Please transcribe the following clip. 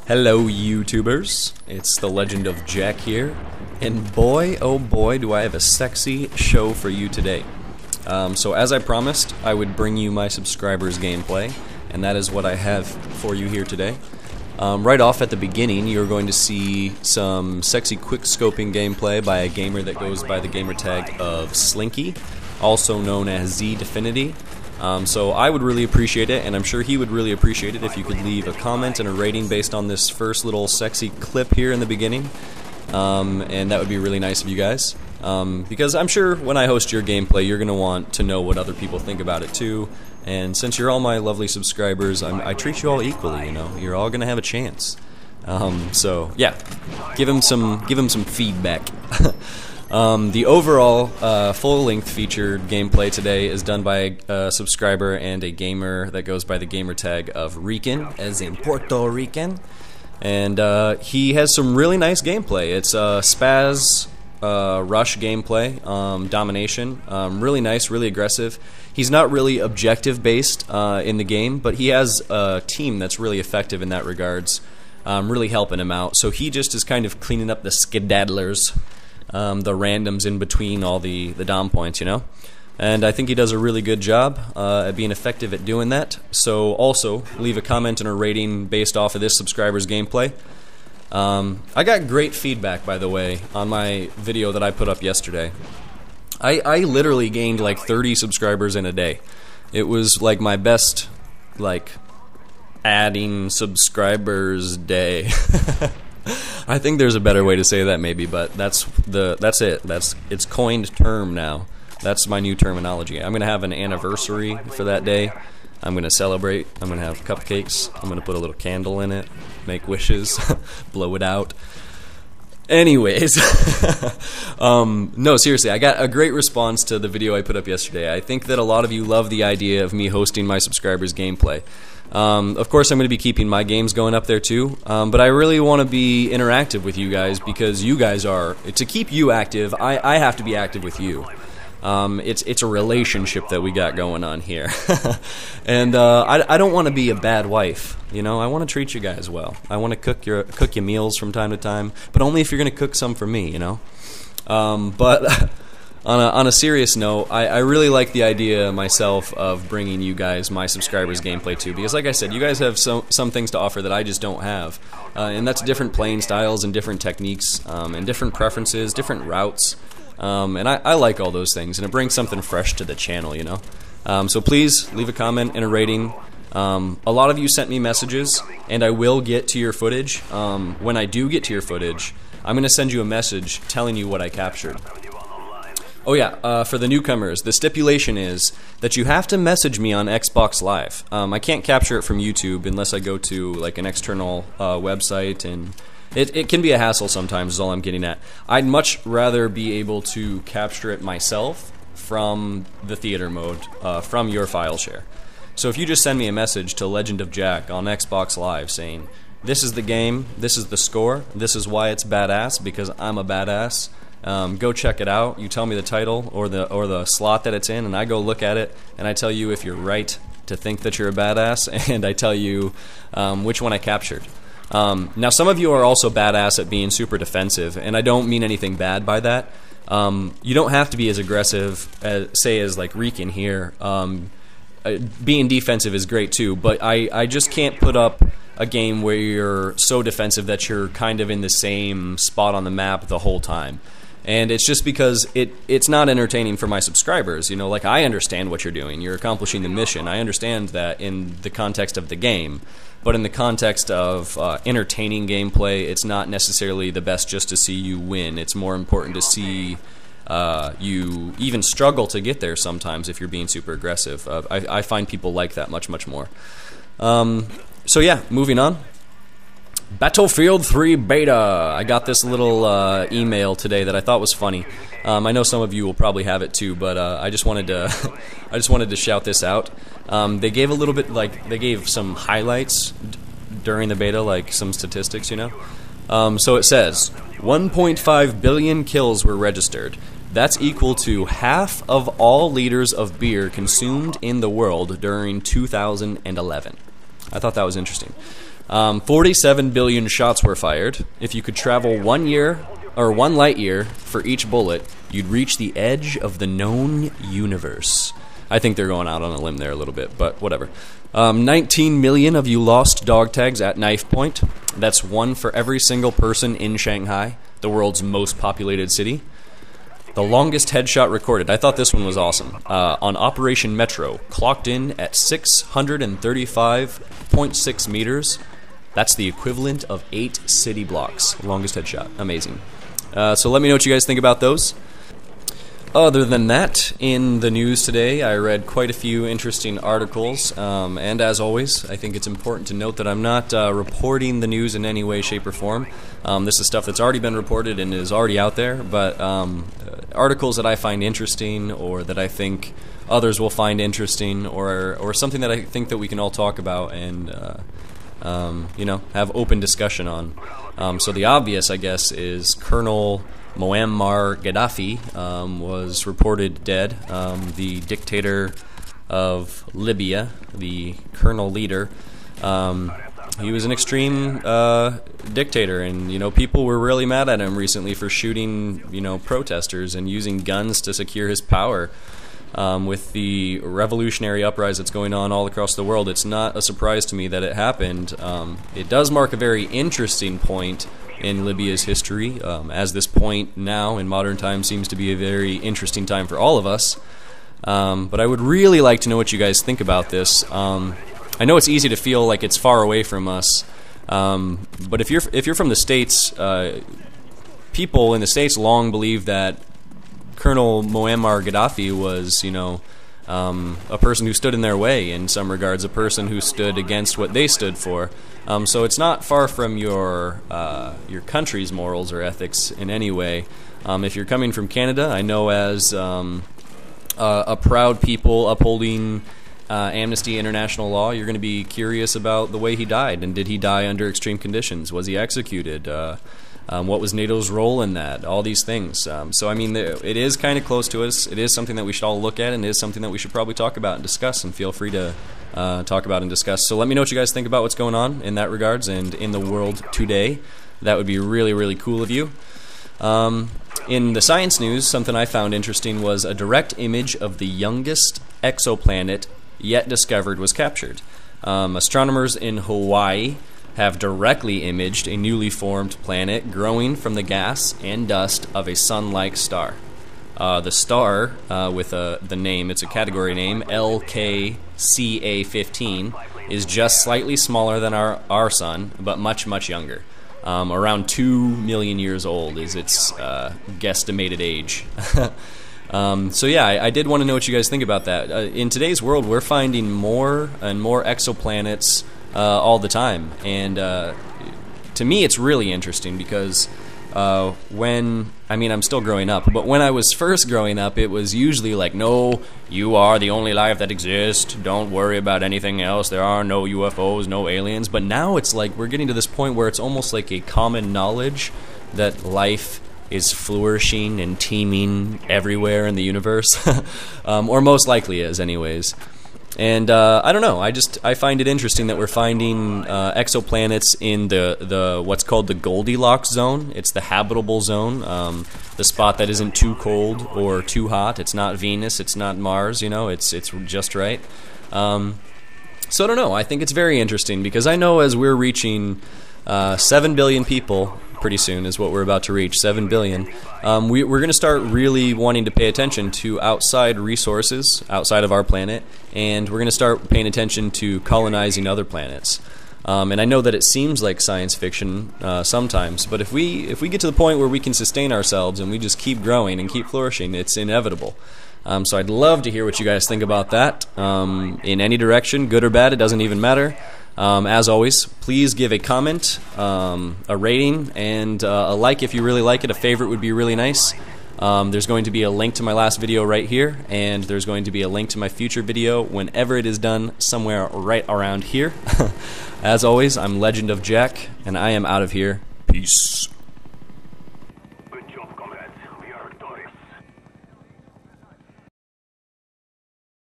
Hello YouTubers, it's the Legend of Jack here, and boy oh boy do I have a sexy show for you today. So as I promised, I would bring you my subscribers gameplay, and that is what I have for you here today. Right off at the beginning, you're going to see some sexy quick-scoping gameplay by a gamer that goes by the gamer tag of Slinkyyyy, also known as zDeFiNiTy. So I would really appreciate it, and I'm sure he would really appreciate it if you could leave a comment and a rating based on this first little sexy clip here in the beginning. And that would be really nice of you guys. Because I'm sure when I host your gameplay, you're going to want to know what other people think about it too. And since you're all my lovely subscribers, I treat you all equally, you know. You're all going to have a chance. So yeah, give him some feedback. The overall full-length featured gameplay today is done by a subscriber and a gamer that goes by the gamer tag of RICAN, as in Puerto Rican. And he has some really nice gameplay. It's Spaz rush gameplay, domination. Really nice, really aggressive. He's not really objective-based in the game, but he has a team that's really effective in that regards, really helping him out. So he just is kind of cleaning up the skedaddlers. The randoms in between all the dom points, you know? And I think he does a really good job at being effective at doing that. So also, leave a comment and a rating based off of this subscriber's gameplay. I got great feedback, by the way, on my video that I put up yesterday. I literally gained like 30 subscribers in a day. It was like my best, like, adding subscribers day. I think there's a better way to say that maybe, but that's it. It's coined term now. That's my new terminology. I'm gonna have an anniversary for that day. I'm gonna celebrate. I'm gonna have cupcakes. I'm gonna put a little candle in it, make wishes, blow it out. Anyways, no, seriously, I got a great response to the video I put up yesterday. I think that a lot of you love the idea of me hosting my subscribers' gameplay. Of course, I'm going to be keeping my games going up there too, but I really want to be interactive with you guys because you guys are, to keep you active, I have to be active with you. It's a relationship that we got going on here. And I don't want to be a bad wife, you know. I want to treat you guys well. I want to cook your meals from time to time, but only if you're going to cook some for me, you know. But on a serious note, I really like the idea myself of bringing you guys my subscribers gameplay too, because like I said, you guys have some things to offer that I just don't have, and that's different playing styles and different techniques and different preferences, different routes. And I like all those things, and it brings something fresh to the channel, you know. So please leave a comment and a rating. A lot of you sent me messages, and I will get to your footage. When I do get to your footage, I'm going to send you a message telling you what I captured. Oh yeah, for the newcomers, the stipulation is that you have to message me on Xbox Live. I can't capture it from YouTube unless I go to like an external website, and it can be a hassle sometimes is all I'm getting at. I'd much rather be able to capture it myself from the theater mode, from your file share. So if you just send me a message to Legend of Jack on Xbox Live saying, this is the game, this is the score, this is why it's badass, because I'm a badass, go check it out. You tell me the title or the slot that it's in, and I go look at it, and I tell you if you're right to think that you're a badass, and I tell you which one I captured. Now, some of you are also badass at being super defensive, and I don't mean anything bad by that. You don't have to be as aggressive as, say, as like RICAN here. Being defensive is great too, but I just can't put up a game where you're so defensive that you're kind of in the same spot on the map the whole time. And it's just because it's not entertaining for my subscribers. You know, like, I understand what you're doing. You're accomplishing the mission. I understand that in the context of the game. But in the context of entertaining gameplay, it's not necessarily the best just to see you win. It's more important to see you even struggle to get there sometimes if you're being super aggressive. I find people like that much, much more. So yeah, moving on. Battlefield 3 Beta. I got this little email today that I thought was funny. I know some of you will probably have it too, but I just wanted to shout this out. They gave a little bit, like, they gave some highlights during the beta, like some statistics, you know. So it says 1.5 billion kills were registered. That's equal to half of all liters of beer consumed in the world during 2011. I thought that was interesting. 47 billion shots were fired. If you could travel 1 year or 1 light year for each bullet, you'd reach the edge of the known universe. I think they're going out on a limb there a little bit, but whatever. 19 million of you lost dog tags at knife point. That's 1 for every single person in Shanghai, the world's most populated city. The longest headshot recorded, I thought this one was awesome, on Operation Metro, clocked in at 635.6 meters. That's the equivalent of 8 city blocks. Longest headshot. Amazing. So let me know what you guys think about those. Other than that, in the news today, I read quite a few interesting articles, and as always, I think it's important to note that I'm not reporting the news in any way, shape, or form. This is stuff that's already been reported and is already out there, but articles that I find interesting or that I think others will find interesting or something that I think that we can all talk about and have open discussion on. So the obvious, I guess, is Colonel Muammar Gaddafi was reported dead. The dictator of Libya, the colonel leader. He was an extreme dictator, and people were really mad at him recently for shooting protesters and using guns to secure his power. With the revolutionary uprising that's going on all across the world, it's not a surprise to me that it happened. It does mark a very interesting point in Libya's history, as this point now in modern times seems to be a very interesting time for all of us. But I would really like to know what you guys think about this. I know it's easy to feel like it's far away from us, but if you're from the States, people in the States long believed that Colonel Muammar Gaddafi was, a person who stood in their way in some regards, a person who stood against what they stood for. So it's not far from your country's morals or ethics in any way. If you're coming from Canada, I know as a proud people upholding Amnesty International law, you're going to be curious about the way he died, and did he die under extreme conditions? Was he executed? What was NATO's role in that? All these things. So, I mean, it is kind of close to us. It is something that we should all look at, and it is something that we should probably talk about and discuss, and feel free to talk about and discuss. So let me know what you guys think about what's going on in that regards and in the world today. That would be really, really cool of you. In the science news, something I found interesting was a direct image of the youngest exoplanet yet discovered was captured. Astronomers in Hawaii have directly imaged a newly formed planet growing from the gas and dust of a sun-like star. The star, with the name, it's a category name, LKCA15, is just slightly smaller than our sun, but much, much younger. Around 2 million years old is its guesstimated age. So yeah, I did want to know what you guys think about that. In today's world, we're finding more and more exoplanets all the time, and to me it's really interesting because I'm still growing up, but when I was first growing up, it was usually like, no, you are the only life that exists, don't worry about anything else, there are no UFOs, no aliens. But now it's like we're getting to this point where it's almost like a common knowledge that life is flourishing and teeming everywhere in the universe, or most likely is anyways. And I don't know, I find it interesting that we're finding exoplanets in the what's called the Goldilocks zone. It's the habitable zone, the spot that isn't too cold or too hot. It's not Venus, it's not Mars, it's just right. So I don't know, I think it's very interesting because I know as we're reaching 7 billion people pretty soon is what we're about to reach, 7 billion. We're going to start really wanting to pay attention to outside resources outside of our planet, and we're going to start paying attention to colonizing other planets. And I know that it seems like science fiction sometimes, but if we get to the point where we can sustain ourselves and we just keep growing and keep flourishing, it's inevitable. So I'd love to hear what you guys think about that. In any direction, good or bad, it doesn't even matter. As always, please give a comment, a rating, and a like if you really like it. A favorite would be really nice. There's going to be a link to my last video right here, and there's going to be a link to my future video whenever it is done somewhere right around here. As always, I'm Legend of Jack, and I am out of here. Peace.